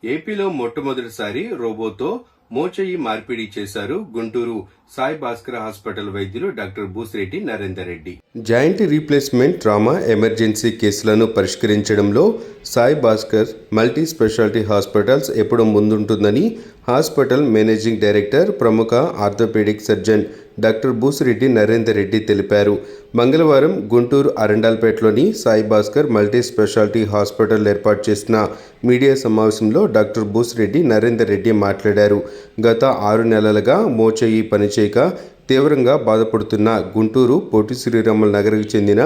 ఏపీలో మొట్టమొదటిసారి రోబోతో మోచేయి మార్పిడి చేశారు గుంటూరు సాయి భాస్కర్ హాస్పిటల్ వైద్యులు doctor Busireddy Narender Reddy. Joint replacement trauma emergency కేసులను పరిష్కరించడంలో Sai Bhaskar multi speciality hospitals ఎప్పుడూ ముందుంటుందని హాస్పిటల్ మేనేజింగ్ డైరెక్టర్ ప్రముఖ orthopaedic surgeon doctor Busireddy Narender Reddy తెలిపారు. మంగళవారం గుంటూరు అరండాల్పేటలోని Sai Bhaskar multi speciality hospital ఏర్పాటు చేసిన మీడియా సమావేశంలో డాక్టర్ బూసిరెడ్డి నరేందర్ రెడ్డి మాట్లాడారు. గత 6 నెలలుగా మోచేయి పనిచేయక తీవ్రంగా బాధపడుతున్న గుంటూరు పొట్టి శ్రీరాములు నగర్కి చెందిన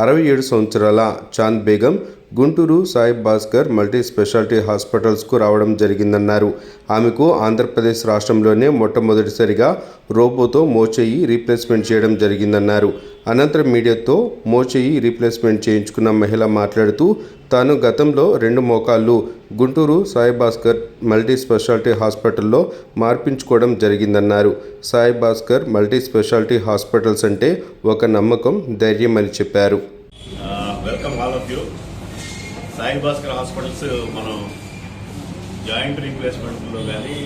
67 సంవత్సరాల చాంద్ బేగం గుంటూరు సాయి భాస్కర్ మల్టీ స్పెషాలిటీ హాస్పిటల్స్కు రావడం జరిగిందన్నారు. ఆమెకు ఆంధ్రప్రదేశ్ రాష్ట్రంలోనే మొట్టమొదటిసారిగా రోబోతో మోచేయి రీప్లేస్మెంట్ చేయడం జరిగిందన్నారు. అనంతరం మీడియాతో మోచేయి రీప్లేస్మెంట్ చేయించుకున్న మహిళ మాట్లాడుతూ తాను గతంలో 2 మోకాళ్ళు గుంటూరు సాయి భాస్కర్ మల్టీ స్పెషాలిటీ హాస్పిటల్లో మార్పించుకోవడం జరిగిందన్నారు. Sai Bhaskar multi speciality hospitals అంటే ఒక నమ్మకం, ధైర్యం అని చెప్పారు. Welcome all of you. Sai Bhaskar hospitals మనం జాయింట్ రీప్లేస్మెంట్లో కానీ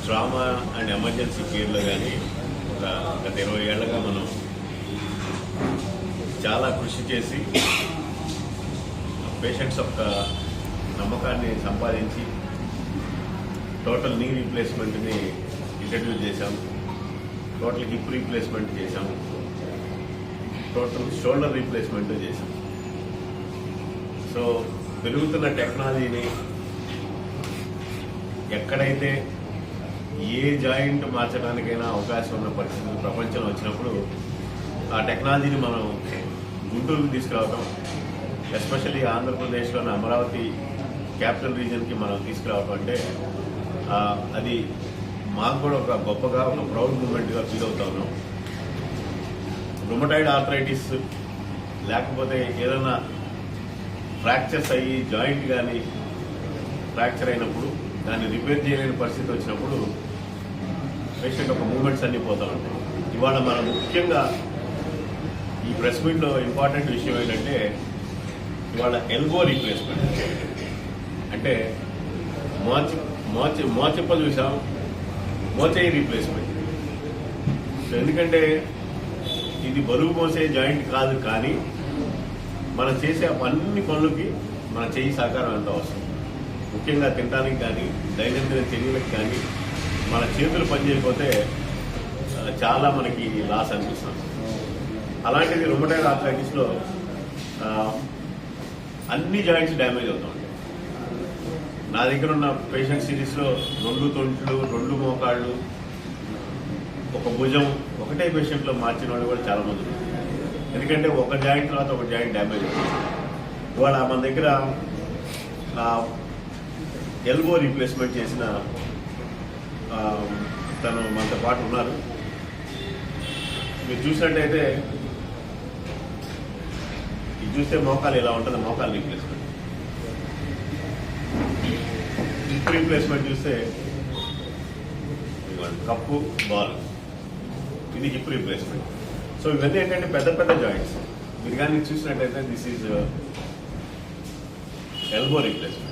ట్రామా అండ్ ఎమర్జెన్సీ కేర్లో కానీ గత 20 ఏళ్ళగా మనం చాలా కృషి చేసి పేషెంట్స్ యొక్క నమ్మకాన్ని సంపాదించి టోటల్ నీ రీప్లేస్మెంట్ని ఇంట్రడ్యూస్ చేశాం, టోటల్ హిప్ రీప్లేస్మెంట్ చేశాం, టోటల్ షోల్డర్ రీప్లేస్మెంట్ చేశాం. సో పెరుగుతున్న టెక్నాలజీని ఎక్కడైతే ఏ జాయింట్ మార్చడానికైనా అవకాశం ఉన్న పరిస్థితులు ప్రపంచంలో వచ్చినప్పుడు ఆ టెక్నాలజీని మనం గుంటూరుకు తీసుకురావడం, ఎస్పెషల్లీ ఆంధ్రప్రదేశ్లోని అమరావతి క్యాపిటల్ రీజియన్కి మనం తీసుకురావడం అంటే అది మాకు కూడా ఒక గొప్పగా ఒక ప్రౌడ్ మూమెంట్గా ఫీల్ అవుతా ఉన్నాం. రుమటాయిడ్ ఆర్థరైటిస్ లేకపోతే ఏదైనా ఫ్రాక్చర్స్ అయ్యి జాయింట్ కానీ ఫ్రాక్చర్ అయినప్పుడు దాన్ని రిపేర్ చేయలేని పరిస్థితి వచ్చినప్పుడు పేషెంట్ ఒక మూమెంట్స్ అన్నీ పోతూ ఉంటాయి. ఇవాళ మనం ముఖ్యంగా ఈ ప్రెస్ మీట్లో ఇంపార్టెంట్ విషయం ఏంటంటే ఇవాళ ఎల్బో రీప్లేస్మెంట్ అంటే మోచెప్ప చూసాం, మోచేయి రీప్లేస్మెంట్. సో ఎందుకంటే ఇది బరువు మోసే జాయింట్ కాదు, కానీ మనం చేసే అన్ని పనులకి మన చేయి సహకారం ఎంత అవసరం. ముఖ్యంగా తినడానికి కానీ దైనందిన చర్యలకు కానీ మన చేతులు పనిచేయకపోతే చాలా మనకి లాస్ అనిపిస్తుంది. అలాంటిది రుమటాయిడ్ ఆర్థరైటిస్లో అన్ని జాయింట్స్ డ్యామేజ్ అవుతూ ఉంటాయి. నా దగ్గర ఉన్న పేషెంట్ సిరీస్లో 2 తొంట్లు, 2 మోకాళ్ళు, ఒక భుజం ఒకటే పేషెంట్లో మార్చిన వాళ్ళు కూడా చాలా మంది ఉన్నారు. ఎందుకంటే ఒక జాయింట్ తర్వాత ఒక జాయింట్ డ్యామేజ్ అవుతుంది. ఇవాళ మన దగ్గర ఎల్బో రీప్లేస్మెంట్ చేసిన తను మనతో పాటు ఉన్నారు. మీరు చూసినట్టయితే ఇది చూస్తే మోకాలు ఎలా ఉంటుంది, మోకాలు రీప్లేస్మెంట్. హిప్ రీప్లేస్మెంట్ చూస్తే కప్పు బాల్, ఇది హిప్ రీప్లేస్మెంట్. సో ఇవన్నీ ఏంటంటే పెద్ద పెద్ద జాయింట్స్. మీరు కానీ చూసినట్టయితే దిస్ ఈజ్ ఎల్బో రీప్లేస్మెంట్.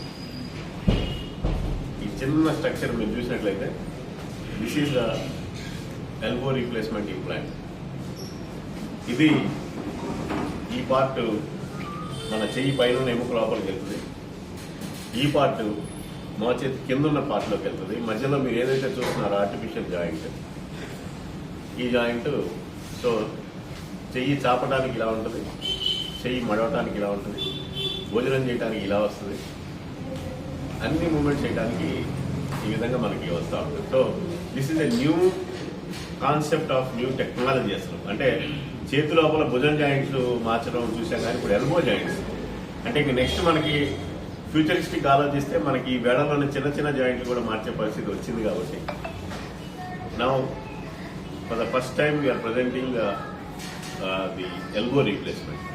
ఈ చిన్న స్ట్రక్చర్ మీరు చూసినట్లయితే this is the elbow replacement implant. ఇది ఈ పార్ట్ మన చెయ్యి పైన ఎముక లోపలికి వెళ్తుంది, ఈ పార్ట్ మా చేతి కింద ఉన్న పార్ట్లోకి వెళ్తుంది. మధ్యలో మీరు ఏదైతే చూస్తున్నారో ఆర్టిఫిషియల్ జాయింట్, ఈ జాయింట్. సో చెయ్యి చాపడానికి ఇలా ఉంటుంది, చెయ్యి మడవటానికి ఇలా ఉంటుంది, భోజనం చేయడానికి ఇలా వస్తుంది, అన్ని మూమెంట్స్ చేయడానికి ఈ విధంగా మనకి వస్తూ ఉంటుంది. So this is a new concept of new technology. అసలు అంటే చేతి లోపల భుజం జాయింట్స్ మార్చడం చూసాం, కానీ ఇప్పుడు ఎల్బో జాయింట్స్ అంటే ఇంక నెక్స్ట్ మనకి ఫ్యూచరిస్టిక్ ఆలోచిస్తే మనకి ఈ వేళలోని చిన్న చిన్న జాయింట్లు కూడా మార్చే పరిస్థితి వచ్చింది. కాబట్టి now for the first time we are presenting the elbow replacement.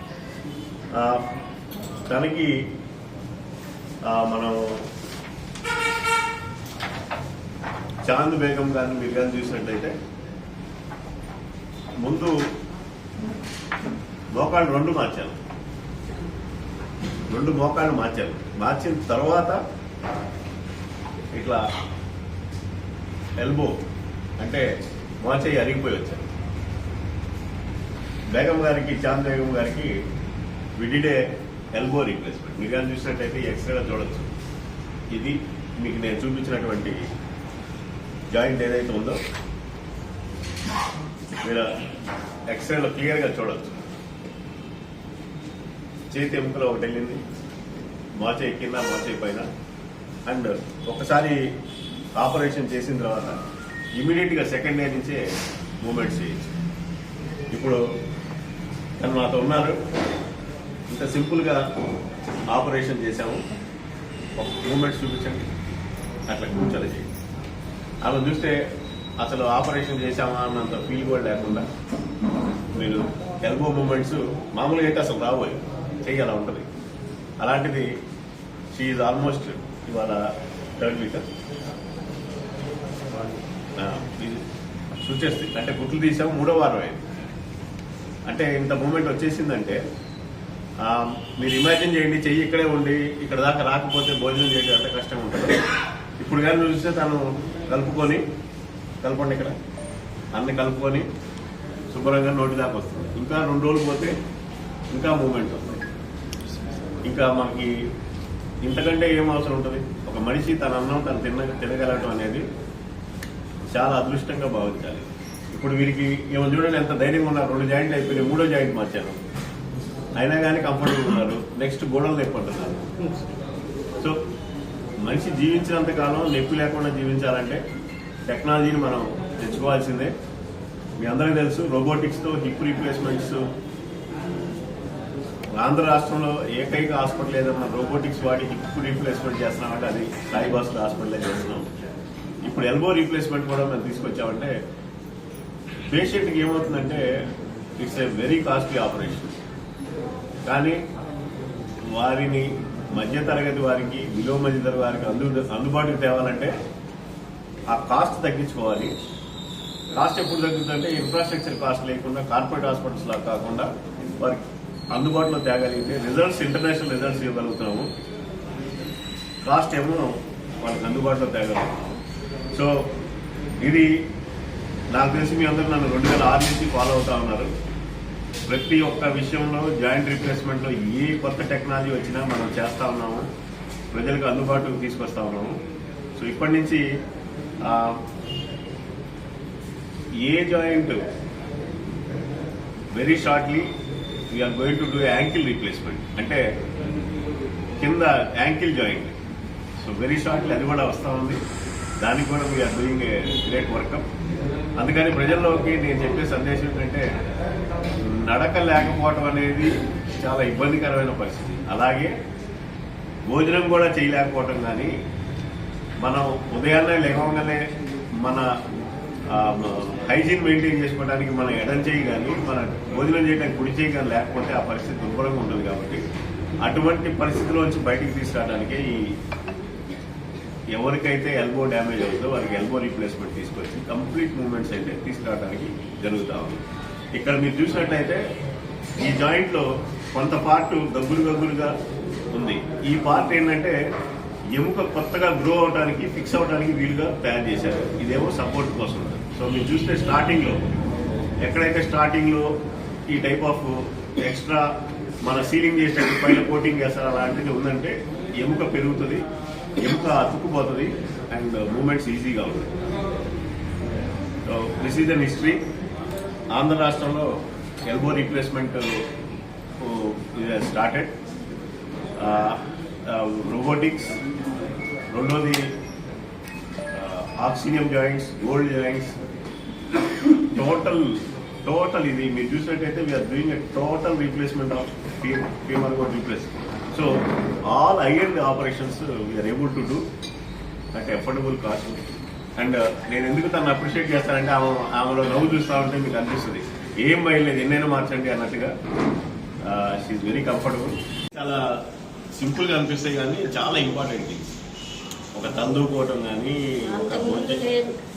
దానికి మనం చాంద్ బేగం గారిని మీరు కానీ చూసినట్లయితే ముందు మోకాళ్ళు 2 మార్చాను, 2 మోకాళ్ళు మార్చాను. మార్చిన తర్వాత ఇట్లా ఎల్బో అంటే మోచేయి అరిగిపోయి వచ్చారు. బేగం గారికి, చాంద్ బేగం గారికి విడిడే ఎల్బో రీప్లేస్మెంట్. మీరు కానీ చూసినట్టయితే ఎక్స్రేలో చూడొచ్చు. ఇది మీకు నేను చూపించినటువంటి జాయింట్ ఏదైతే ఉందో మీరు ఎక్స్రేలో క్లియర్గా చూడొచ్చు. చేతి ఎముకలో ఒకటి వెళ్ళింది, మోచేయి కింద, మోచేయి పైన. అండ్ ఒకసారి ఆపరేషన్ చేసిన తర్వాత ఇమీడియట్గా సెకండ్ డే నుంచే మూమెంట్స్ చేయొచ్చు. ఇప్పుడు తను నాతో ఉన్నారు. ఇంత సింపుల్గా ఆపరేషన్ చేశాము. ఒక మూమెంట్స్ చూపించండి, అట్లా కూర్చొని చేయండి. అలా చూస్తే అసలు ఆపరేషన్ చేశామా అన్నంత ఫీల్ కూడా లేకుండా మీరు ఎల్బో మూమెంట్స్ మామూలుగా అయితే అసలు రాబోయే చెయ్యి అలా ఉంటుంది. అలాంటిది షీఈ్ ఆల్మోస్ట్ ఇవాళ 3rd వీక్ సూచేస్తుంది. అంటే గుట్లు తీసాము, 3వ వారం అయింది. అంటే ఇంత మూమెంట్ వచ్చేసిందంటే మీరు ఇమాజిన్ చేయండి, చెయ్యి ఇక్కడే ఉండి ఇక్కడ దాకా రాకపోతే భోజనం చేయడం ఎంత కష్టంగా ఉంటుంది. ఇప్పుడు కానీ చూస్తే తను కలపండి ఇక్కడ అన్ని కలుపుకొని శుభ్రంగా నోటి దాకా వస్తుంది. ఇంకా 2 రోజులు పోతే ఇంకా మూమెంట్ వస్తుంది. ఇంకా మనకి ఇంతకంటే ఏం అవసరం ఉంటుంది? ఒక మనిషి తన అన్నం తను తినగలగడం అనేది చాలా అదృష్టంగా భావించాలి. ఇప్పుడు వీరికి ఏమో చూడండి ఎంత ధైర్యంగా ఉన్నారు. 2 జాయింట్లు అయిపోయి 3వ జాయింట్ మార్చాను, అయినా కానీ కంఫర్టబుల్ ఉన్నారు. నెక్స్ట్ గోడలు తెప్పుకుంటున్నారు. సో మనిషి జీవించినంత కాలం నొప్పి లేకుండా జీవించాలంటే టెక్నాలజీని మనం తెచ్చుకోవాల్సిందే. మీ అందరికీ తెలుసు, రోబోటిక్స్తో హిప్ రీప్లేస్మెంట్స్ ఆంధ్ర రాష్ట్రంలో ఏకైక హాస్పిటల్ ఏదన్నా రోబోటిక్స్ వాడి హిప్ రీప్లేస్మెంట్ చేస్తున్నామంటే అది సాయి భాస్కర్ హాస్పిటలే చేస్తున్నాం. ఇప్పుడు ఎల్బో రీప్లేస్మెంట్ కూడా మేము తీసుకొచ్చామంటే పేషెంట్కి ఏమవుతుందంటే it's a very costly operation. కానీ వారిని మధ్యతరగతి వారికి, బిలో మధ్యతరగతి వారికి అందుబాటుకు తేవాలంటే ఆ కాస్ట్ తగ్గించుకోవాలి. కాస్ట్ ఎప్పుడు తగ్గుతుందంటే ఇన్ఫ్రాస్ట్రక్చర్ కాస్ట్ లేకుండా కార్పొరేట్ హాస్పిటల్స్ లా కాకుండా వారికి అందుబాటులో తేగలిగితే రిజల్ట్స్, ఇంటర్నేషనల్ రిజల్ట్స్ ఇవ్వగలుగుతున్నాము. కాస్ట్ ఏమో వాళ్ళకి అందుబాటులో తేగలుగుతున్నాము. సో ఇది నాకు తెలిసి మీ అందరూ నన్ను 2006 నుంచి ఫాలో అవుతా ఉన్నారు. ప్రతి ఒక్క విషయంలో జాయింట్ రీప్లేస్మెంట్లో ఏ కొత్త టెక్నాలజీ వచ్చినా మనం చేస్తా ఉన్నాము, ప్రజలకు అందుబాటులోకి తీసుకొస్తా ఉన్నాము. సో ఇప్పటి నుంచి a joint very shortly we are going to do ankle replacement, అంటే కింద ankle joint. So very shortly అది కూడా వస్తూ ఉంది. దానికి కూడా we are doing a great workup. అందుకని ప్రజల్లోకి నేను చెప్పే సందేశం ఏంటంటే నడక లేకపోవటం అనేది చాలా ఇబ్బందికరమైన పరిస్థితి. అలాగే భోజనం కూడా చేయలేకపోవటం. కానీ మనం ఉదయాన్నే లేవగానే మన హైజీన్ మెయింటైన్ చేసుకోవడానికి మన ఎడం చేయి కానీ మన భోజనం చేయడానికి కుడి చేయి కానీ లేకపోతే ఆ పరిస్థితి దుర్భరంగా ఉంటుంది. కాబట్టి అటువంటి పరిస్థితిలోంచి బయటికి తీసుకురావడానికి ఎవరికైతే ఎల్బో డ్యామేజ్ అవుతుందో వారికి ఎల్బో రీప్లేస్మెంట్ తీసుకొచ్చి కంప్లీట్ మూవ్మెంట్స్ అయితే తీసుకురావడానికి జరుగుతూ ఉంది. ఇక్కడ మీరు చూసినట్లయితే ఈ జాయింట్లో కొంత పార్ట్ గగ్గులుగా ఉంది. ఈ పార్ట్ ఏంటంటే ఎముక కొత్తగా గ్రో అవడానికి, ఫిక్స్ అవడానికి వీలుగా తయారు చేశారు. ఇదేమో సపోర్ట్ కోసం. సో మీరు చూస్తే స్టార్టింగ్లో ఎక్కడైతే స్టార్టింగ్లో ఈ టైప్ ఆఫ్ ఎక్స్ట్రా మన సీలింగ్ చేసేటప్పుడు పైన కోటింగ్ చేస్తారు అలాంటిది ఉందంటే ఎముక పెరుగుతుంది, ఎముక అతుక్కుపోతుంది అండ్ మూమెంట్స్ ఈజీగా ఉంటుంది. So this is an history. Andhra రాష్ట్రంలో ఎల్బో రీప్లేస్మెంట్ స్టార్టెడ్. రోబోటిక్స్, రెండోది oxinium joints, gold joints, total ఇది మీరు చూసినట్టయితే we are doing a total replacement of femur bone replacement. So all high end operations we are able to do at affordable cost. And నేను ఎందుకు తను appreciate చేస్తానంటే ఆమెలో నవ్వు చూస్తా ఉంటే మీకు అనిపిస్తుంది ఏం బయలేదు, ఎన్నైనా మార్చండి అన్నట్టుగా. She's very comfortable. చాలా సింపుల్గా అనిపిస్తాయి కానీ చాలా ఇంపార్టెంట్ థింగ్స్. ఒక తందుకోవటం కానీ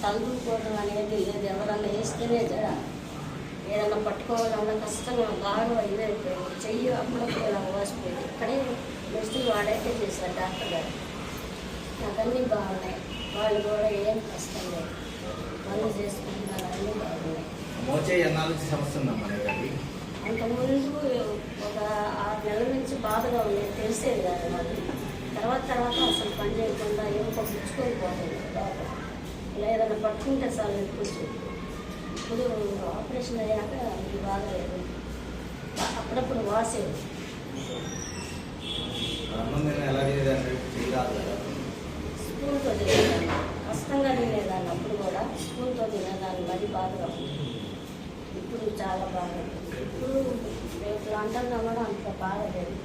తందుకోవడం అనేది లేదు. ఎవరన్నా వేస్తేనే ఏదన్నా పట్టుకోవాలన్నా కష్టంగా బాగా ఇదైపోయింది. చెయ్యి అప్పుడప్పుడు ఇలా వాసిపోయింది. ఇక్కడే మెడిసిన్ వాడైతే చేశారు డాక్టర్ గారు. నాకు అన్నీ బాగున్నాయి. వాళ్ళు కూడా ఏం కష్టం లేదు, పనులు చేసుకుంటున్నారు, అన్నీ బాగున్నాయి. మోచే ఎన్నాళ్ళ నుంచి సమస్య ఉందమ్మా అది? అంతకుముందు ఒక 6 నెలల నుంచి బాధగా ఉండేది, తెలిసేది కాదు నాకు. తర్వాత అసలు పని చేయకుండా ఏమో పుచ్చుకొని పోతుంది లోపల, ఇలా ఏదైనా పట్టుకుంటే చాలు ఎక్కువ. ఇప్పుడు ఆపరేషన్ అయ్యాక ఇది బాగా లేదు, అప్పుడప్పుడు వాసేది. అన్నం ఎలా తినేదాన్ని? రాదు కదా. స్పూన్తో తినేదాన్ని, కష్టంగా తినేదాన్ని. అప్పుడు కూడా స్పూన్తో తినేదాన్ని, మరి బాధగా ఉంది. ఇప్పుడు చాలా బాగా, ఇప్పుడు రేపు అంటన్నా కూడా అంత బాగా లేదు,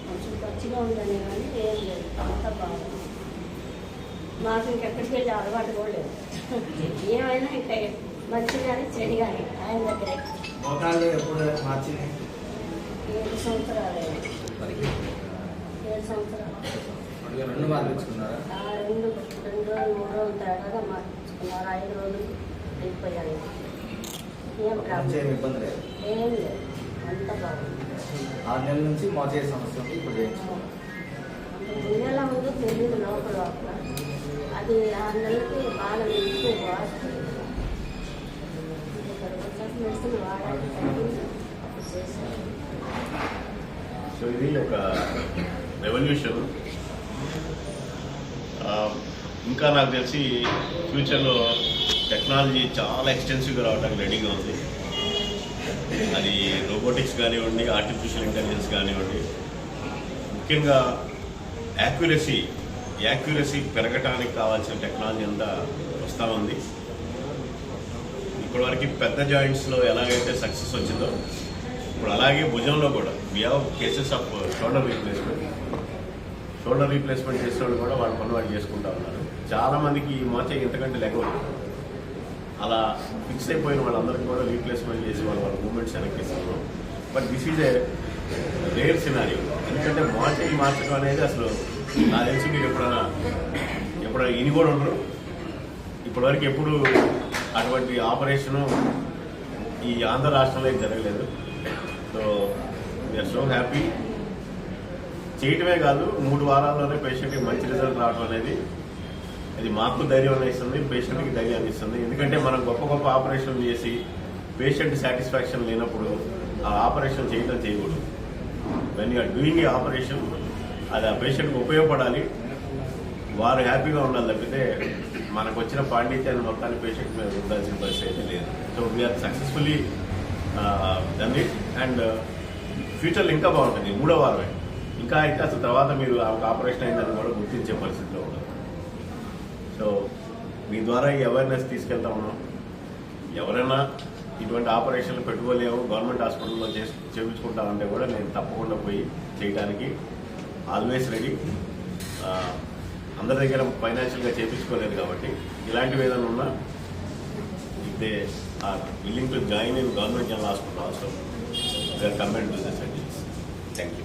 కొంచెం ఖర్చుగా ఉందని కానీ ఏం లేదు, అంత బాగా. మాకు ఇంకెక్కడికి వెళ్ళి అలవాటు కూడా లేదు. ఏమైనా ఇంకా మంచి కానీ చెడు కానీ ఆయన దగ్గరే. మోకాళ్ళు ఎప్పుడు మార్చింది? 7 సంవత్సరాలు. మరి 7 సంవత్సరాలు. 2 మార్పించుకున్నారా? 2 రోజులు 3 రోజులు తేడాగా మార్పించుకున్నారు. 5 రోజులు వెళ్ళిపోయాను. ఏం ప్రాబ్లం ఏమి ఇబ్బంది లేదు? ఏం లేదు, అంత బాగుంది. 6 నెలల నుంచి మోచే సమస్య ఉంది, ఇప్పుడు చేయించుకోవాలి. నెల ముందు తెలియదు లోపల, అది 6 నెలలకి బాగా ఎక్కువ వాస్తుంది. ఇక్కడికి వచ్చాక మెడిసిన్ వాడాలి, అప్పుడు చేశాను. సో ఇది ఒక రెవల్యూషన్. ఇంకా నాకు తెలిసి ఫ్యూచర్లో టెక్నాలజీ చాలా ఎక్స్టెన్సివ్గా రావడానికి రెడీగా ఉంది. అది రోబోటిక్స్ కానివ్వండి, ఆర్టిఫిషియల్ ఇంటెలిజెన్స్ కానివ్వండి, ముఖ్యంగా యాక్యురసీ పెరగటానికి కావాల్సిన టెక్నాలజీ అంతా వస్తూ ఉంది. ఇప్పటివరకు పెద్ద జాయింట్స్లో ఎలాగైతే సక్సెస్ వచ్చిందో ఇప్పుడు అలాగే భుజంలో కూడా we have cases of shoulder replacement చేసిన వాళ్ళు కూడా వాళ్ళ పని వాళ్ళు చేసుకుంటా ఉన్నారు. చాలామందికి ఈ మోచ ఇంతకంటే లెగవదు. అలా ఫిక్స్ అయిపోయిన వాళ్ళందరికీ కూడా రీప్లేస్మెంట్ చేసి వాళ్ళ మూమెంట్స్ వెనక్కిస్తున్నాం. But this is a rare scenario. ఎందుకంటే మోచని మార్చడం అనేది అసలు నాకు తెలిసి మీరు ఎప్పుడైనా ఇని కూడా ఉండరు. ఇప్పటివరకు ఎప్పుడు అటువంటి ఆపరేషను ఈ ఆంధ్ర రాష్ట్రంలో ఏం జరగలేదు. So we are so happy. చేయటమే కాదు, 3 వారాల్లోనే పేషెంట్కి మంచి రిజల్ట్ రావడం అనేది అది మాకు ధైర్యాన్ని ఇస్తుంది, పేషెంట్కి ధైర్యాన్ని ఇస్తుంది. ఎందుకంటే మనం గొప్ప ఆపరేషన్ చేసి పేషెంట్ సాటిస్ఫాక్షన్ లేనప్పుడు ఆ ఆపరేషన్ చేయకూడదు. వెన్ యూఆర్ డూయింగ్ ఈ ఆపరేషన్ అది ఆ పేషెంట్కి ఉపయోగపడాలి, వారు హ్యాపీగా ఉండాలి. తప్పితే మనకు వచ్చిన పాండిత్యాన్ని మొత్తాన్ని పేషెంట్ మీద ఉండాల్సిన పరిస్థితి అయితే లేదు. So we are successfully done it. And ఫ్యూచర్లో ఇంకా బాగుంటుంది. 3వ వారమే ఇంకా అయితే అసలు తర్వాత మీరు ఆపరేషన్ అయిందని కూడా గుర్తించే పరిస్థితిలో ఉండదు. సో మీ ద్వారా ఈ అవేర్నెస్ తీసుకెళ్తా ఉన్నాం. ఎవరైనా ఇటువంటి ఆపరేషన్లు పెట్టుకోలేము, గవర్నమెంట్ హాస్పిటల్లో చేయించుకుంటామంటే కూడా నేను తప్పకుండా పోయి చేయడానికి ఆల్వేస్ రెడీ. అందరి దగ్గర ఫైనాన్షియల్గా చేయించుకోలేదు కాబట్టి ఇలాంటివి ఏదైనా ఉన్నా if they are willing to join in government general hospital also they are come and do this surgeries. Thank you.